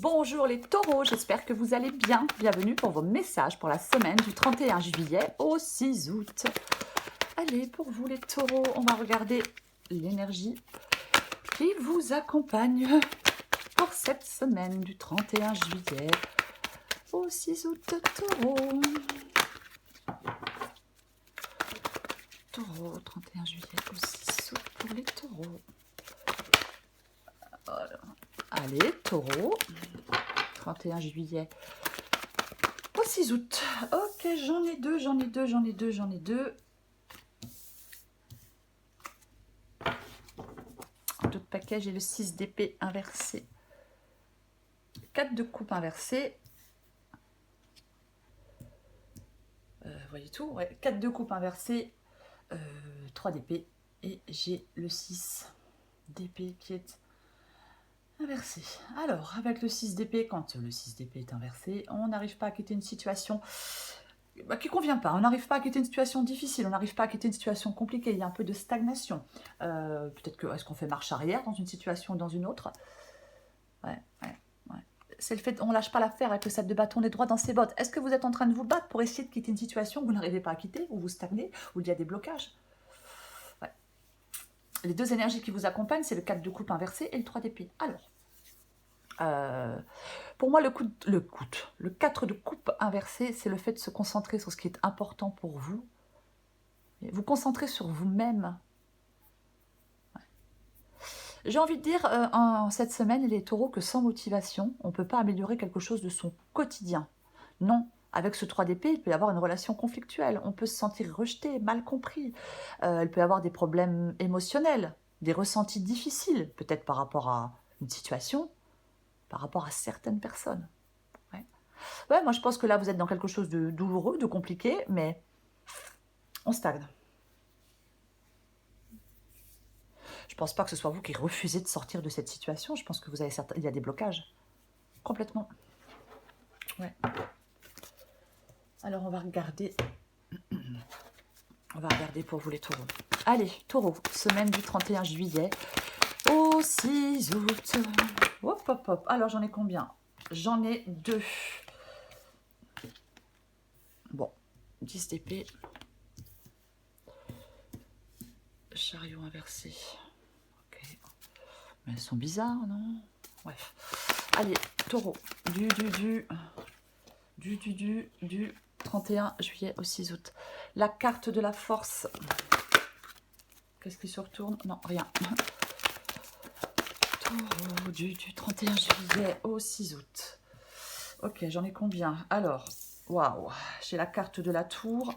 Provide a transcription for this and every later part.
Bonjour les taureaux, j'espère que vous allez bien. Bienvenue pour vos messages pour la semaine du 31 juillet au 6 août. Allez, pour vous les taureaux, on va regarder l'énergie qui vous accompagne pour cette semaine du 31 juillet au 6 août. Taureau. Taureau, 31 juillet au 6 août pour les taureaux. Voilà. Allez, taureau. 31 juillet au 6 août. Ok, j'en ai deux. D'autres paquets, j'ai le 6 d'épée inversé. 4 de coupe inversé. Voyez tout, ouais. 4 de coupe inversé. 3 d'épée. Et j'ai le 6 d'épée qui est inversé. Alors, avec le 6 d'épée, quand le 6 d'épée est inversé, on n'arrive pas à quitter une situation qui ne convient pas. On n'arrive pas à quitter une situation difficile, on n'arrive pas à quitter une situation compliquée. Il y a un peu de stagnation. Peut-être que est-ce qu'on fait marche arrière dans une situation ou dans une autre? Ouais. C'est le fait on lâche pas l'affaire avec le 7 de bâton, on est droit dans ses bottes. Est-ce que vous êtes en train de vous battre pour essayer de quitter une situation que vous n'arrivez pas à quitter, où vous stagnez, où il y a des blocages? Ouais. Les deux énergies qui vous accompagnent, c'est le 4 de coupe inversé et le 3 d'épée. Alors, pour moi, le 4 de coupe inversé, c'est le fait de se concentrer sur ce qui est important pour vous. Vous concentrer sur vous-même. J'ai envie de dire en cette semaine, les taureaux, que sans motivation, on ne peut pas améliorer quelque chose de son quotidien. Non, avec ce 3 d'épée, il peut y avoir une relation conflictuelle. On peut se sentir rejeté, mal compris. Il peut y avoir des problèmes émotionnels, des ressentis difficiles, peut-être par rapport à une situation, par rapport à certaines personnes. Ouais, moi je pense que là, vous êtes dans quelque chose de douloureux, de compliqué, mais on stagne. Je ne pense pas que ce soit vous qui refusez de sortir de cette situation. Je pense que il y a des blocages. Complètement. Ouais. Alors on va regarder. On va regarder pour vous les taureaux. Allez, taureau, semaine du 31 juillet au 6 août. Hop, hop, hop. Alors j'en ai combien? J'en ai 2. Bon, 10 d'épée. Chariot inversé. Ok. Mais elles sont bizarres, non? Bref. Allez, taureau. Du 31 juillet au 6 août. La carte de la force. Qu'est-ce qui se retourne? Non, rien. Taureau du 31 juillet au 6 août. Ok, j'en ai combien? Alors, waouh, j'ai la carte de la tour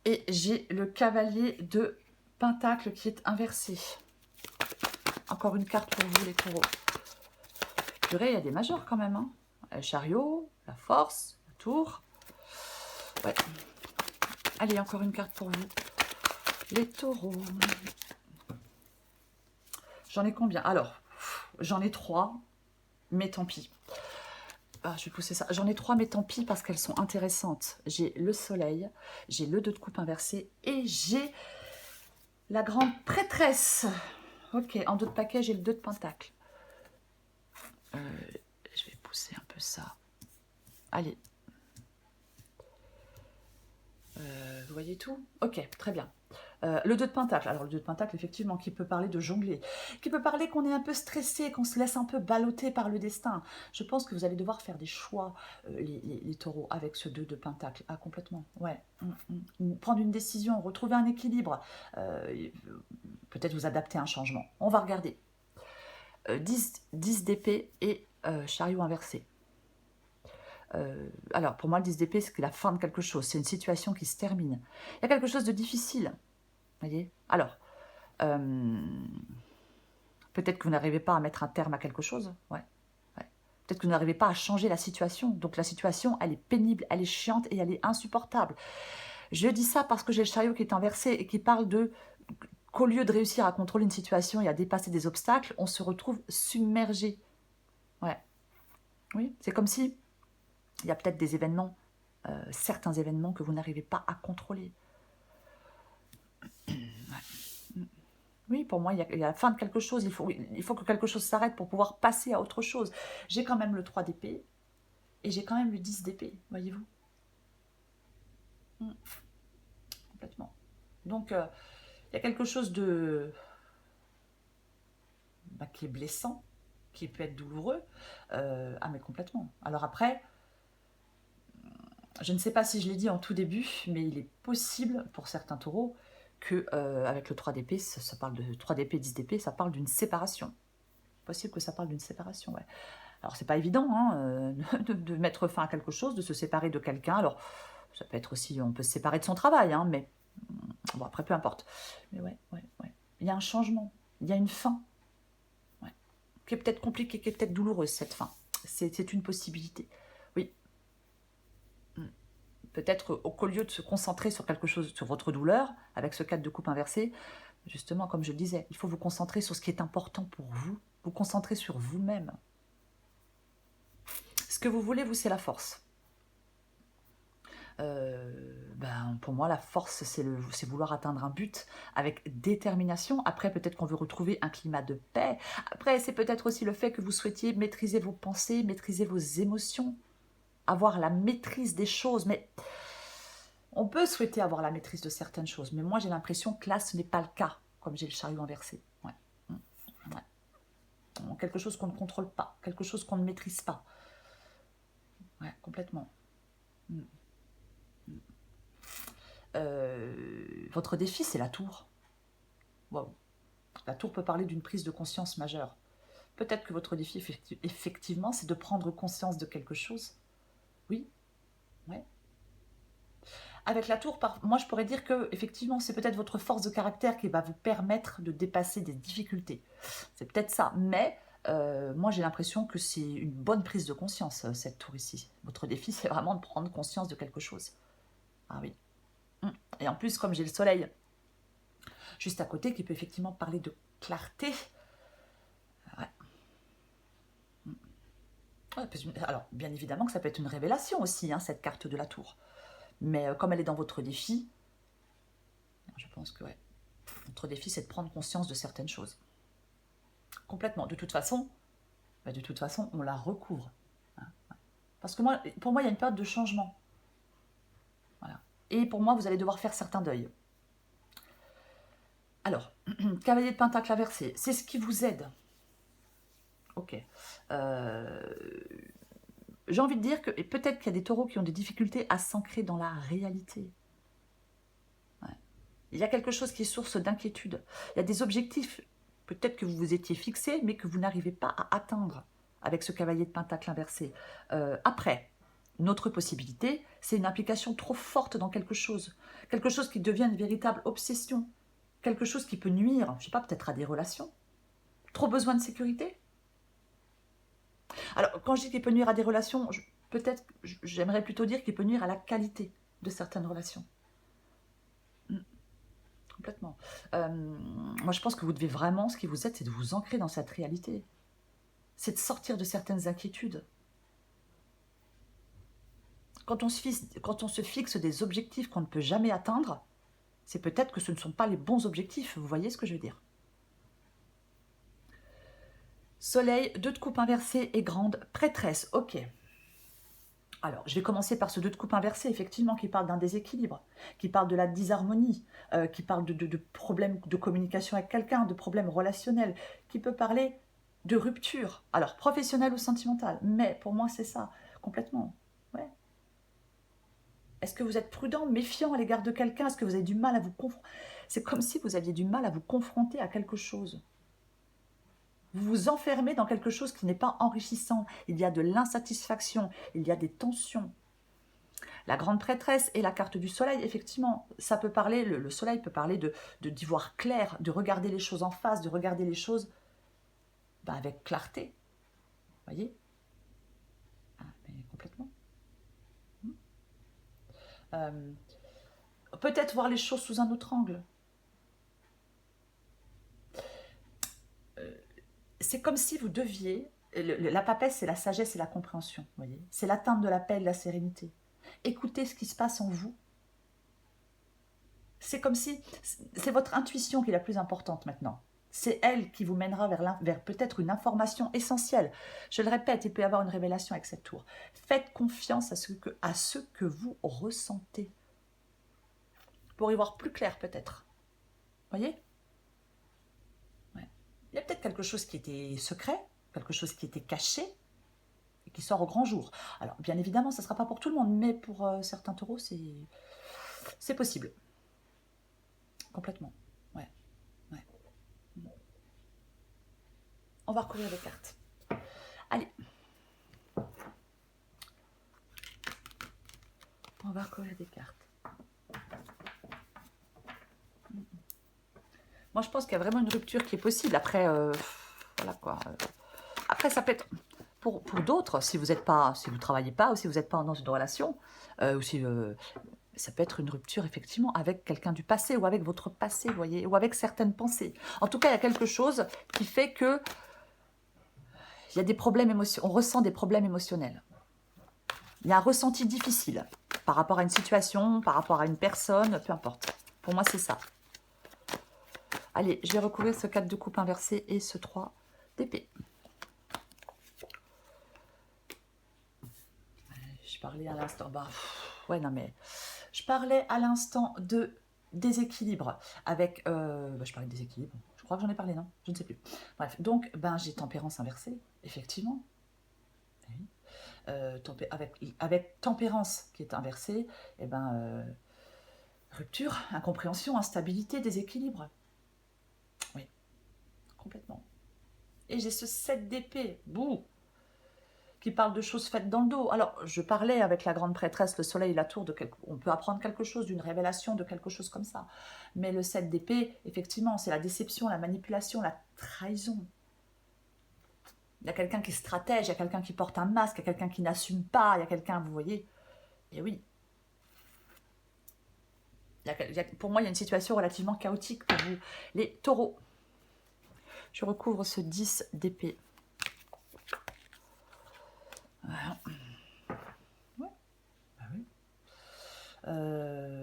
et j'ai le cavalier de pentacle qui est inversé. Encore une carte pour vous les taureaux. Purée, il y a des majeurs quand même. Hein. Le chariot, la force, la tour. Ouais. Allez, encore une carte pour vous. Les taureaux. J'en ai combien? Alors, j'en ai 3, mais tant pis. Ah, je vais pousser ça. J'en ai 3, mais tant pis parce qu'elles sont intéressantes. J'ai le soleil, j'ai le 2 de coupe inversé et j'ai la grande prêtresse. Ok, en 2 de paquet, j'ai le 2 de pentacle. Je vais pousser un peu ça. Allez. Vous voyez tout? Ok, très bien. Le 2 de pentacle. Alors le 2 de pentacle, effectivement, qui peut parler de jongler, qui peut parler qu'on est un peu stressé, qu'on se laisse un peu balloter par le destin. Je pense que vous allez devoir faire des choix, les taureaux, avec ce 2 de pentacle. Ah, complètement, ouais. Prendre une décision, retrouver un équilibre. Peut-être vous adapter à un changement. On va regarder. 10 d'épée et chariot inversé. Alors, pour moi, le 10 d'épée, c'est la fin de quelque chose. C'est une situation qui se termine. Il y a quelque chose de difficile. Voyez. Alors, peut-être que vous n'arrivez pas à mettre un terme à quelque chose. Ouais. Peut-être que vous n'arrivez pas à changer la situation. Donc, la situation, elle est pénible, elle est chiante et elle est insupportable. Je dis ça parce que j'ai le chariot qui est inversé et qui parle de qu'au lieu de réussir à contrôler une situation et à dépasser des obstacles, on se retrouve submergé. Ouais. Oui, c'est comme si il y a peut-être des événements, certains événements que vous n'arrivez pas à contrôler. Ouais. Oui, pour moi, il y a la fin de quelque chose. Il faut que quelque chose s'arrête pour pouvoir passer à autre chose. J'ai quand même le 3 d'épée et j'ai quand même le 10 d'épée, voyez-vous. Mm, complètement. Donc, il y a quelque chose de qui est blessant, qui peut être douloureux. Ah, mais complètement. Alors après, je ne sais pas si je l'ai dit en tout début, mais il est possible pour certains taureaux que avec le 3 d'épée, ça parle de 3 d'épée, 10 d'épée, ça parle d'une séparation. Possible que ça parle d'une séparation, ouais. Alors c'est pas évident hein, de mettre fin à quelque chose, de se séparer de quelqu'un. Alors ça peut être aussi, on peut se séparer de son travail, hein, mais bon après peu importe. Mais ouais, ouais, ouais. Il y a un changement, il y a une fin, ouais, qui est peut-être compliquée, qui est peut-être douloureuse cette fin. C'est une possibilité. Oui, peut-être qu'au lieu de se concentrer sur quelque chose, sur votre douleur, avec ce 4 de coupe inversé, justement, comme je le disais, il faut vous concentrer sur ce qui est important pour vous concentrer sur vous-même. Ce que vous voulez, vous, c'est la force. Pour moi, la force, c'est vouloir atteindre un but avec détermination. Après, peut-être qu'on veut retrouver un climat de paix. Après, c'est peut-être aussi le fait que vous souhaitiez maîtriser vos pensées, maîtriser vos émotions, avoir la maîtrise des choses. Mais on peut souhaiter avoir la maîtrise de certaines choses. Mais moi, j'ai l'impression que là, ce n'est pas le cas, comme j'ai le chariot inversé. Ouais. Ouais. Quelque chose qu'on ne contrôle pas, quelque chose qu'on ne maîtrise pas. Ouais, complètement. Votre défi, c'est la tour. Wow. La tour peut parler d'une prise de conscience majeure. Peut-être que votre défi, effectivement, c'est de prendre conscience de quelque chose. Oui, ouais. Avec la tour, moi, je pourrais dire que, effectivement, c'est peut-être votre force de caractère qui va vous permettre de dépasser des difficultés. C'est peut-être ça. Mais moi, j'ai l'impression que c'est une bonne prise de conscience, cette tour ici. Votre défi, c'est vraiment de prendre conscience de quelque chose. Ah oui. Et en plus, comme j'ai le soleil juste à côté, qui peut effectivement parler de clarté. Ouais. Alors, bien évidemment que ça peut être une révélation aussi, hein, cette carte de la tour. Mais comme elle est dans votre défi, je pense que ouais, votre défi, c'est de prendre conscience de certaines choses. Complètement. De toute façon, on la recouvre. Hein. Parce que pour moi, il y a une période de changement. Voilà. Et pour moi, vous allez devoir faire certains deuils. Alors, cavalier de pentacle inversé, c'est ce qui vous aide. Ok. J'ai envie de dire que peut-être qu'il y a des taureaux qui ont des difficultés à s'ancrer dans la réalité. Ouais. Il y a quelque chose qui est source d'inquiétude. Il y a des objectifs, peut-être que vous vous étiez fixés, mais que vous n'arrivez pas à atteindre avec ce cavalier de pentacle inversé. Après, une autre possibilité, c'est une implication trop forte dans quelque chose qui devient une véritable obsession, quelque chose qui peut nuire, je ne sais pas, peut-être à des relations. Trop besoin de sécurité. Alors, quand je dis qu'il peut nuire à des relations, peut-être, j'aimerais plutôt dire qu'il peut nuire à la qualité de certaines relations. Complètement. Moi, je pense que vous devez vraiment, ce qui vous aide, c'est de vous ancrer dans cette réalité. C'est de sortir de certaines inquiétudes. Quand on se fixe des objectifs qu'on ne peut jamais atteindre, c'est peut-être que ce ne sont pas les bons objectifs. Vous voyez ce que je veux dire? Soleil, 2 de coupe inversée et grande prêtresse. Ok. Alors, je vais commencer par ce 2 de coupe inversé, effectivement, qui parle d'un déséquilibre, qui parle de la disharmonie, qui parle de problèmes de communication avec quelqu'un, de problèmes relationnels, qui peut parler de rupture, alors professionnelle ou sentimentale, mais pour moi c'est ça, complètement. Ouais. Est-ce que vous êtes prudent, méfiant à l'égard de quelqu'un? Est-ce que vous avez du mal à vous confronter? C'est comme si vous aviez du mal à vous confronter à quelque chose. Vous vous enfermez dans quelque chose qui n'est pas enrichissant. Il y a de l'insatisfaction, il y a des tensions. La grande prêtresse et la carte du soleil, effectivement, ça peut parler, le soleil peut parler d'y voir clair, de regarder les choses en face, de regarder les choses avec clarté. Vous voyez? Ah, mais complètement. Euh, Peut-être voir les choses sous un autre angle. C'est comme si vous deviez... La papesse, c'est la sagesse et la compréhension. Vous voyez, c'est l'atteinte de la paix et de la sérénité. Écoutez ce qui se passe en vous. C'est comme si c'est votre intuition qui est la plus importante maintenant. C'est elle qui vous mènera vers peut-être une information essentielle. Je le répète, il peut y avoir une révélation avec cette tour. Faites confiance à ce que vous ressentez. Pour y voir plus clair peut-être. Voyez? Ouais. Il y a peut-être quelque chose qui était secret, quelque chose qui était caché, et qui sort au grand jour. Alors, bien évidemment, ça ne sera pas pour tout le monde, mais pour certains taureaux, c'est possible. Complètement. Ouais. Ouais. On va recouvrir les cartes. Allez. On va recouvrir des cartes. Moi, je pense qu'il y a vraiment une rupture qui est possible. Après, voilà quoi. Après, ça peut être pour d'autres, si vous ne travaillez pas, ou si vous n'êtes pas dans une relation, ou si ça peut être une rupture effectivement avec quelqu'un du passé ou avec votre passé, vous voyez, ou avec certaines pensées. En tout cas, il y a quelque chose qui fait que il y a des problèmes émotionnels. On ressent des problèmes émotionnels. Il y a un ressenti difficile par rapport à une situation, par rapport à une personne, peu importe. Pour moi, c'est ça. Allez, je vais recouvrir ce 4 de coupe inversé et ce 3 d'épée. Je parlais à l'instant... ouais, non, mais... Je parlais à l'instant de déséquilibre avec... je parlais de déséquilibre. Je crois que j'en ai parlé, non? Je ne sais plus. Bref, donc, j'ai tempérance inversée, effectivement. Oui. Avec tempérance qui est inversée, rupture, incompréhension, instabilité, déséquilibre. Oui, complètement. Et j'ai ce 7 d'épée, bouh, qui parle de choses faites dans le dos. Alors, je parlais avec la grande prêtresse, le soleil et la tour, on peut apprendre quelque chose, d'une révélation, de quelque chose comme ça. Mais le 7 d'épée, effectivement, c'est la déception, la manipulation, la trahison. Il y a quelqu'un qui est stratège, il y a quelqu'un qui porte un masque, il y a quelqu'un qui n'assume pas, il y a quelqu'un, vous voyez. Et oui. Pour moi, il y a une situation relativement chaotique pour vous. Les taureaux. Je recouvre ce 10 d'épée. Voilà. Ouais. Ah oui.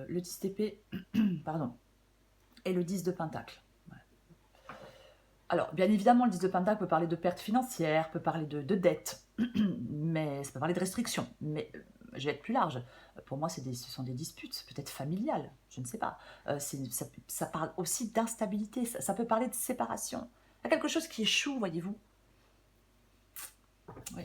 Le 10 d'épée, pardon, et le 10 de pentacle. Ouais. Alors, bien évidemment, le 10 de pentacle peut parler de pertes financières, peut parler de dettes, mais ça peut parler de restrictions. Mais je vais être plus large. Pour moi, ce sont des disputes, peut-être familiales, je ne sais pas. Ça parle aussi d'instabilité, ça peut parler de séparation. Il y a quelque chose qui échoue, voyez-vous. Oui.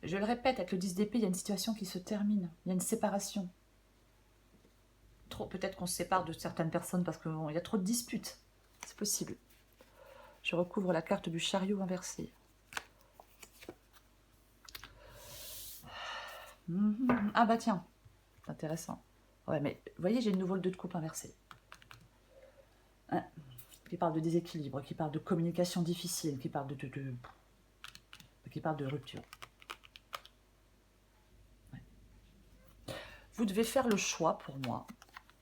Je le répète, avec le 10 d'épée, il y a une situation qui se termine. Il y a une séparation. Peut-être qu'on se sépare de certaines personnes parce qu'il y a trop de disputes. C'est possible. Je recouvre la carte du chariot inversé. Ah bah tiens, c'est intéressant. Ouais, mais vous voyez, j'ai une nouvelle 2 de coupe inversée. Hein, qui parle de déséquilibre, qui parle de communication difficile, qui parle qui parle de rupture. Ouais. Vous devez faire le choix pour moi,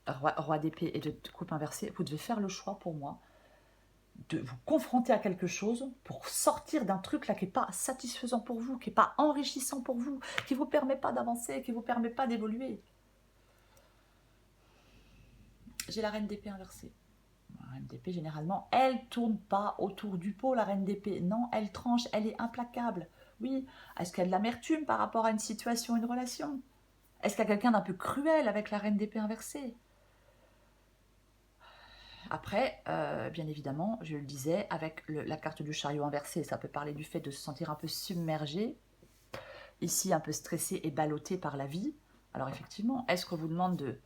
roi d'épée et de coupe inversée, vous devez faire le choix pour moi de vous confronter à quelque chose pour sortir d'un truc là qui n'est pas satisfaisant pour vous, qui n'est pas enrichissant pour vous, qui ne vous permet pas d'avancer, qui ne vous permet pas d'évoluer. J'ai la reine d'épée inversée. La reine d'épée, généralement, elle ne tourne pas autour du pot, la reine d'épée. Non, elle tranche, elle est implacable. Oui, est-ce qu'il y a de l'amertume par rapport à une situation, une relation? Est-ce qu'il y a quelqu'un d'un peu cruel avec la reine d'épée inversée? Après, bien évidemment, je le disais, avec la carte du chariot inversé, ça peut parler du fait de se sentir un peu submergé, ici un peu stressé et ballotté par la vie. Alors effectivement, est-ce qu'on vous demande de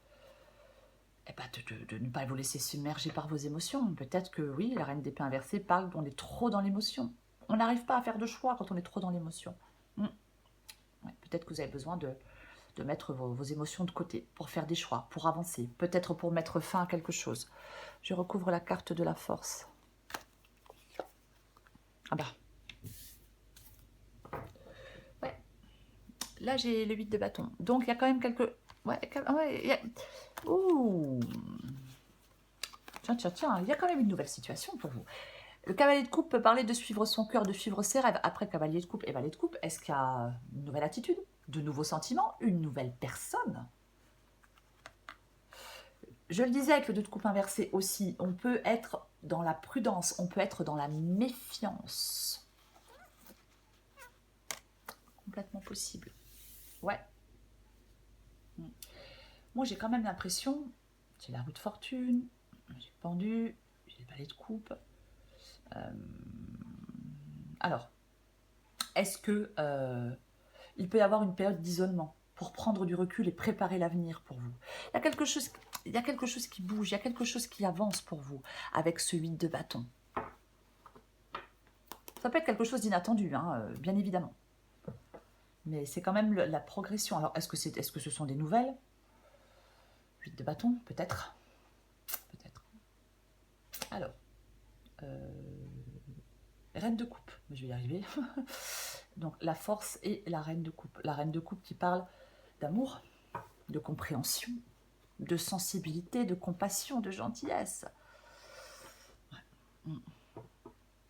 ne pas vous laisser submerger par vos émotions? Peut-être que oui, la reine d'épée inversée parle qu'on est trop dans l'émotion. On n'arrive pas à faire de choix quand on est trop dans l'émotion. Ouais, peut-être que vous avez besoin de mettre vos émotions de côté pour faire des choix, pour avancer, peut-être pour mettre fin à quelque chose. Je recouvre la carte de la force. Ah bah. Ouais. Là, j'ai le 8 de bâton. Donc, il y a quand même quelques... Ouais, Ouh. Tiens, il y a quand même une nouvelle situation pour vous. Le cavalier de coupe peut parler de suivre son cœur, de suivre ses rêves. Après cavalier de coupe et valet de coupe, est-ce qu'il y a une nouvelle attitude? de nouveaux sentiments, une nouvelle personne. Je le disais avec le 2 de coupe inversé aussi, on peut être dans la prudence, on peut être dans la méfiance. Complètement possible. Ouais. Moi, j'ai quand même l'impression, j'ai la roue de fortune, j'ai le pendu, j'ai le balai de coupe. Alors, est-ce que il peut y avoir une période d'isolement pour prendre du recul et préparer l'avenir pour vous? Il y a quelque chose qui bouge, il y a quelque chose qui avance pour vous avec ce 8 de bâton. Ça peut être quelque chose d'inattendu, hein, bien évidemment. Mais c'est quand même la progression. Alors, est-ce que ce sont des nouvelles? 8 de bâton, peut-être. Peut-être. Alors, reine de coupe, je vais y arriver. Donc, la force et la reine de coupe. La reine de coupe qui parle d'amour, de compréhension, de sensibilité, de compassion, de gentillesse.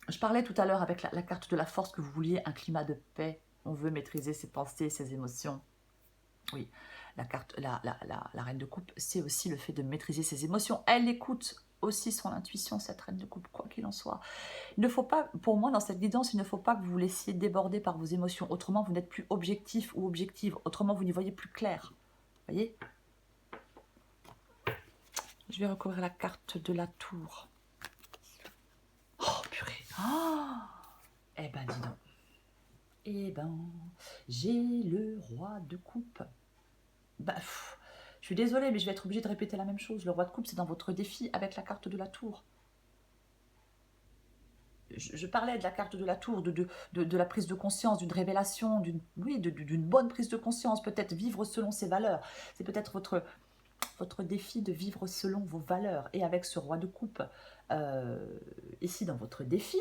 Je parlais tout à l'heure avec la carte de la force que vous vouliez un climat de paix. On veut maîtriser ses pensées, ses émotions. Oui, la reine de coupe, c'est aussi le fait de maîtriser ses émotions. Elle écoute aussi son intuition, cette reine de coupe, quoi qu'il en soit. Il ne faut pas, pour moi, dans cette guidance, il ne faut pas que vous vous laissiez déborder par vos émotions. Autrement, vous n'êtes plus objectif ou objective. Autrement, vous n'y voyez plus clair. Vous voyez? Je vais recouvrir la carte de la tour. Oh, purée. Oh, eh ben, dis donc. Eh ben, j'ai le roi de coupe. Bah, je suis désolée, mais je vais être obligée de répéter la même chose. Le roi de coupe, c'est dans votre défi avec la carte de la tour. Je parlais de la carte de la tour, de la prise de conscience, d'une révélation, d'une bonne prise de conscience, peut-être vivre selon ses valeurs. C'est peut-être votre défi de vivre selon vos valeurs. Et avec ce roi de coupe, ici dans votre défi,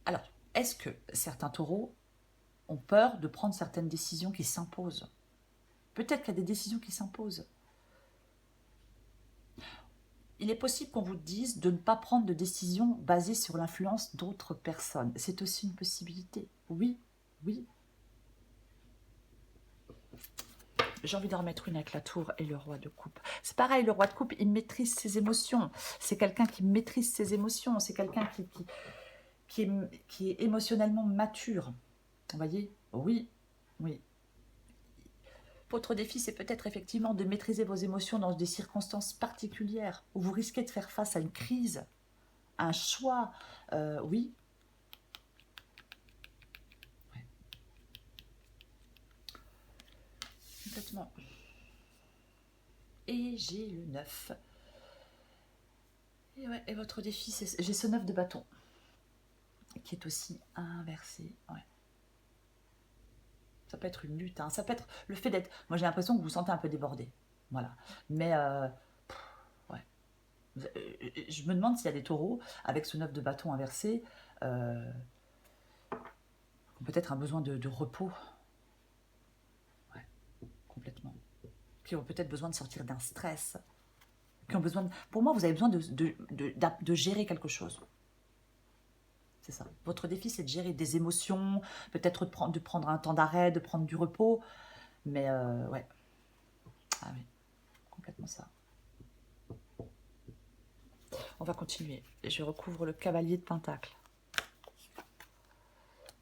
alors, est-ce que certains taureaux ont peur de prendre certaines décisions qui s'imposent? Peut-être qu'il y a des décisions qui s'imposent. Il est possible qu'on vous dise de ne pas prendre de décision basée sur l'influence d'autres personnes. C'est aussi une possibilité. Oui, oui. J'ai envie d'en remettre une avec la tour et le roi de coupe. C'est pareil, le roi de coupe, il maîtrise ses émotions. C'est quelqu'un qui maîtrise ses émotions. C'est quelqu'un qui est émotionnellement mature. Vous voyez? Oui, oui. Votre défi, c'est peut-être effectivement de maîtriser vos émotions dans des circonstances particulières où vous risquez de faire face à une crise, à un choix. Oui. Ouais. Complètement. Et j'ai le 9. Et, ouais, et votre défi, j'ai ce 9 de bâton qui est aussi inversé. Ouais. Ça peut être une lutte, hein. Ça peut être le fait d'être... Moi, j'ai l'impression que vous vous sentez un peu débordé. Voilà. Mais, ouais. Je me demande s'il y a des taureaux, avec ce 9 de bâton inversé, peut-être un besoin de repos. Ouais, complètement. Qui ont peut-être besoin de sortir d'un stress. Qui ont besoin de... Pour moi, vous avez besoin de gérer quelque chose. C'est ça. Votre défi, c'est de gérer des émotions, peut-être de prendre un temps d'arrêt, de prendre du repos. Mais ouais. Ah oui, complètement ça. On va continuer. Je recouvre le cavalier de Pentacle.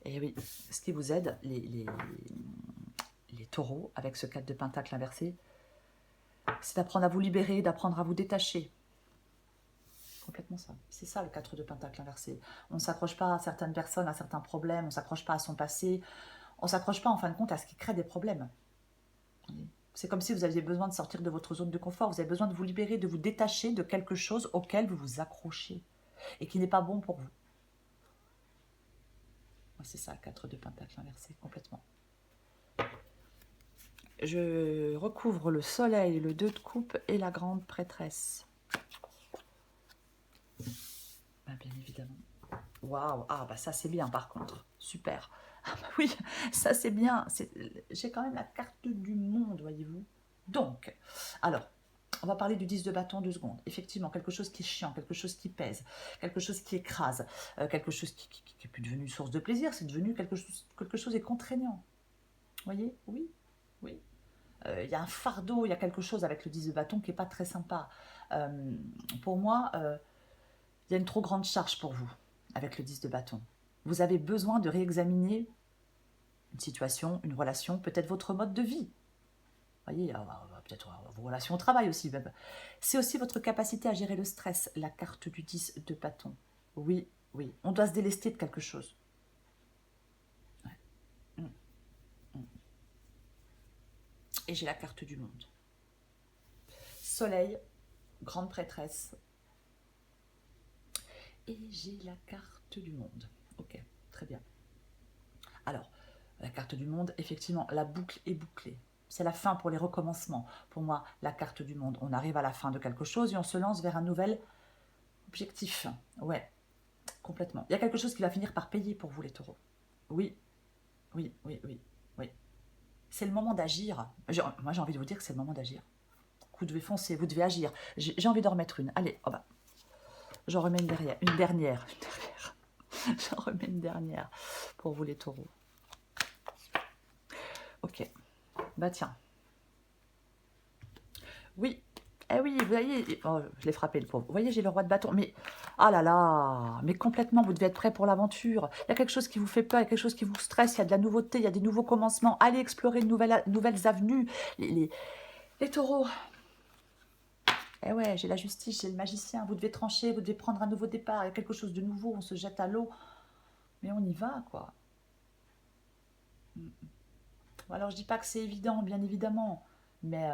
Et oui, ce qui vous aide, les taureaux, avec ce 4 de Pentacle inversé, c'est d'apprendre à vous libérer, d'apprendre à vous détacher. Complètement ça. C'est ça le 4 de Pentacle inversé. On ne s'accroche pas à certaines personnes, à certains problèmes, on ne s'accroche pas à son passé, on ne s'accroche pas en fin de compte à ce qui crée des problèmes. C'est comme si vous aviez besoin de sortir de votre zone de confort, vous avez besoin de vous libérer, de vous détacher de quelque chose auquel vous vous accrochez et qui n'est pas bon pour vous. C'est ça, 4 de Pentacle inversé, complètement. Je recouvre le soleil, le 2 de coupe et la grande prêtresse. Ben, bien évidemment. Waouh, ah bah ça c'est bien par contre, super. Ah bah oui, ça c'est bien. J'ai quand même la carte du monde, voyez-vous. Donc, alors, On va parler du 10 de bâton 2 secondes. Effectivement, quelque chose qui est chiant, quelque chose qui pèse, quelque chose qui écrase, quelque chose qui n'est plus devenu une source de plaisir, c'est devenu quelque chose est contraignant. Vous voyez? Oui, oui. Il y a un fardeau, il y a quelque chose avec le 10 de bâton qui n'est pas très sympa. Pour moi, il y a une trop grande charge pour vous avec le 10 de bâton. Vous avez besoin de réexaminer une situation, une relation, peut-être votre mode de vie. Vous voyez, peut-être vos relations au travail aussi. C'est aussi votre capacité à gérer le stress, la carte du 10 de bâton. Oui, oui, on doit se délester de quelque chose. Ouais. Et j'ai la carte du monde. Soleil, grande prêtresse. Et j'ai la carte du monde. Ok, très bien. Alors, la carte du monde, effectivement, la boucle est bouclée. C'est la fin pour les recommencements. Pour moi, la carte du monde. On arrive à la fin de quelque chose et on se lance vers un nouvel objectif. Ouais, complètement. Il y a quelque chose qui va finir par payer pour vous, les taureaux. Oui, oui, oui, oui, oui. C'est le moment d'agir. Moi, j'ai envie de vous dire que c'est le moment d'agir. Vous devez foncer, vous devez agir. J'ai envie d'en remettre une. Allez, oh bah. J'en remets une dernière. Une dernière. J'en remets une dernière pour vous, les taureaux. Ok. Bah tiens. Oui. Eh oui, vous voyez, oh, je l'ai frappé le pauvre. Vous voyez, j'ai le roi de bâton. Mais, ah là là, mais complètement, vous devez être prêt pour l'aventure. Il y a quelque chose qui vous fait peur, il y a quelque chose qui vous stresse, il y a de la nouveauté, il y a des nouveaux commencements. Allez explorer de nouvelles avenues. Les taureaux. Eh ouais, j'ai la justice, j'ai le magicien. Vous devez trancher, vous devez prendre un nouveau départ. Il y a quelque chose de nouveau, on se jette à l'eau. Mais on y va, quoi. Alors, je dis pas que c'est évident, bien évidemment. Mais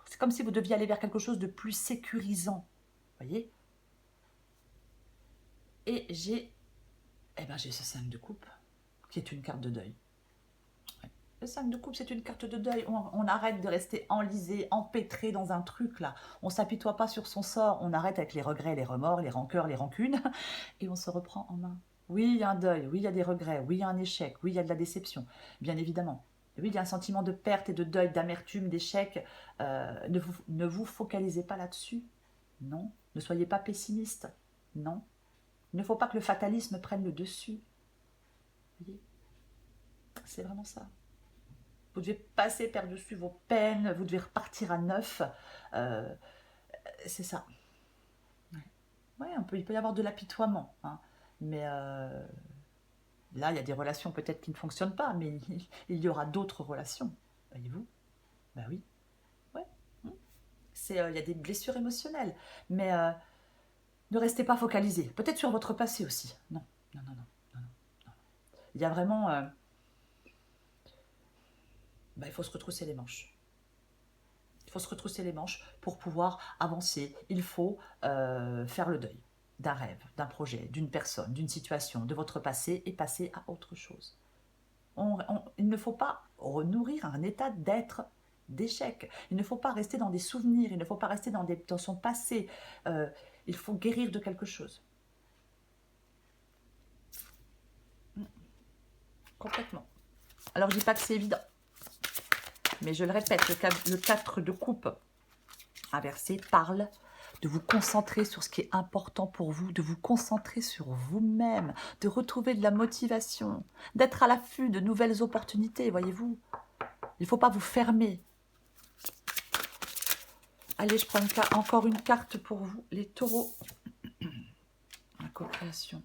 c'est comme si vous deviez aller vers quelque chose de plus sécurisant. Vous voyez? Et j'ai ce 5 de coupe, qui est une carte de deuil. Ouais. Le 5 de coupe, c'est une carte de deuil. On arrête de rester enlisé, empêtré dans un truc, là. On ne s'apitoie pas sur son sort. On arrête avec les regrets, les remords, les rancœurs, les rancunes. Et on se reprend en main. Oui, il y a un deuil. Oui, il y a des regrets. Oui, il y a un échec. Oui, il y a de la déception. Bien évidemment. Oui, il y a un sentiment de perte et de deuil, d'amertume, d'échec. Ne vous focalisez pas là-dessus. Non. Ne soyez pas pessimiste. Non. Il ne faut pas que le fatalisme prenne le dessus. Vous voyez? C'est vraiment ça. Vous devez passer par-dessus vos peines, vous devez repartir à neuf. Euh, c'est ça. Ouais. Ouais, il peut y avoir de l'apitoiement. Hein. Mais là, il y a des relations peut-être qui ne fonctionnent pas, mais il y aura d'autres relations. Voyez-vous? Ben oui. Ouais. Il y a des blessures émotionnelles. Mais ne restez pas focalisé. Peut-être sur votre passé aussi. Non, non, non, non. non, non. Il y a vraiment... il faut se retrousser les manches. Il faut se retrousser les manches pour pouvoir avancer. Il faut faire le deuil d'un rêve, d'un projet, d'une personne, d'une situation, de votre passé et passer à autre chose. Il ne faut pas renourrir un état d'être d'échec. Il ne faut pas rester dans des souvenirs, il ne faut pas rester dans son passé. Il faut guérir de quelque chose. Complètement. Alors je ne dis pas que c'est évident. Mais je le répète, le 4 de coupe inversé parle de vous concentrer sur ce qui est important pour vous, de vous concentrer sur vous-même, de retrouver de la motivation, d'être à l'affût de nouvelles opportunités, voyez-vous. Il ne faut pas vous fermer. Allez, je prends encore une carte pour vous, les taureaux. La co-création.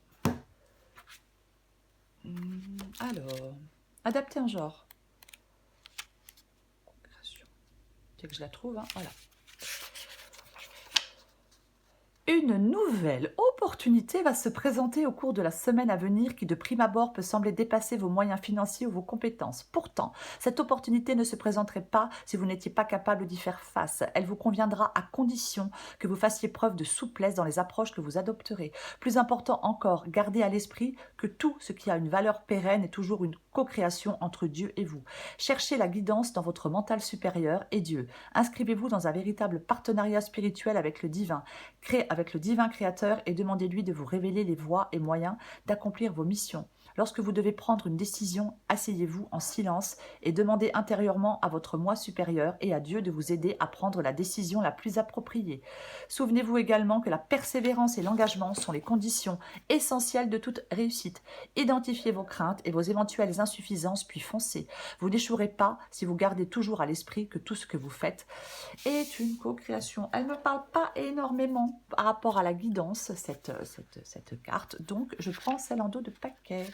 Alors, adapter un genre. C'est que je la trouve, hein. Voilà. Une nouvelle opportunité va se présenter au cours de la semaine à venir qui de prime abord peut sembler dépasser vos moyens financiers ou vos compétences. Pourtant, cette opportunité ne se présenterait pas si vous n'étiez pas capable d'y faire face. Elle vous conviendra à condition que vous fassiez preuve de souplesse dans les approches que vous adopterez. Plus important encore, gardez à l'esprit que tout ce qui a une valeur pérenne est toujours une co-création entre Dieu et vous. Cherchez la guidance dans votre mental supérieur et Dieu. Inscrivez-vous dans un véritable partenariat spirituel avec le divin. Avec le divin créateur et demandez-lui de vous révéler les voies et moyens d'accomplir vos missions. Lorsque vous devez prendre une décision, asseyez-vous en silence et demandez intérieurement à votre moi supérieur et à Dieu de vous aider à prendre la décision la plus appropriée. Souvenez-vous également que la persévérance et l'engagement sont les conditions essentielles de toute réussite. Identifiez vos craintes et vos éventuelles insuffisances, puis foncez. Vous n'échouerez pas si vous gardez toujours à l'esprit que tout ce que vous faites est une co-création. Elle ne me parle pas énormément par rapport à la guidance, cette carte. Donc, je prends celle en dos de paquet.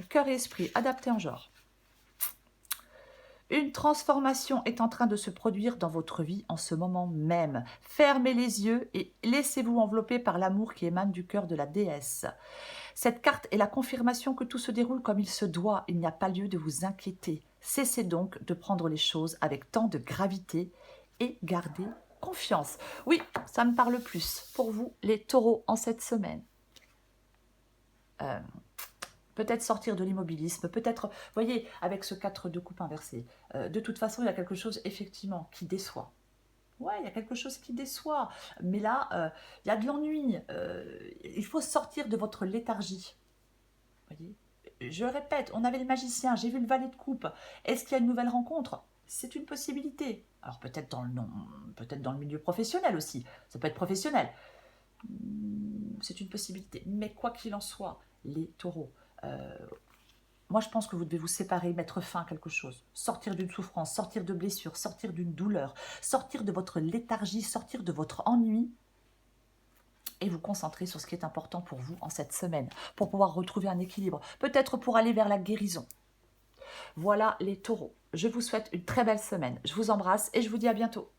Cœur et esprit, adapté en genre. Une transformation est en train de se produire dans votre vie en ce moment même. Fermez les yeux et laissez-vous envelopper par l'amour qui émane du cœur de la déesse. Cette carte est la confirmation que tout se déroule comme il se doit. Il n'y a pas lieu de vous inquiéter. Cessez donc de prendre les choses avec tant de gravité et gardez confiance. Oui, ça me parle plus pour vous, les taureaux, en cette semaine. Peut-être sortir de l'immobilisme, peut-être, vous voyez, avec ce 4 de coupe inversé, de toute façon, il y a quelque chose, effectivement, qui déçoit. Ouais, il y a quelque chose qui déçoit. Mais là, il y a de l'ennui. Il faut sortir de votre léthargie. Vous voyez, je répète, on avait le magicien, j'ai vu le valet de coupe. Est-ce qu'il y a une nouvelle rencontre? C'est une possibilité. Alors peut-être dans le milieu professionnel aussi. Ça peut être professionnel. C'est une possibilité. Mais quoi qu'il en soit, les taureaux, moi je pense que vous devez vous séparer, mettre fin à quelque chose, sortir d'une souffrance, sortir de blessures, sortir d'une douleur, sortir de votre léthargie, sortir de votre ennui et vous concentrer sur ce qui est important pour vous en cette semaine, pour pouvoir retrouver un équilibre, peut-être pour aller vers la guérison. Voilà les taureaux, je vous souhaite une très belle semaine, je vous embrasse et je vous dis à bientôt.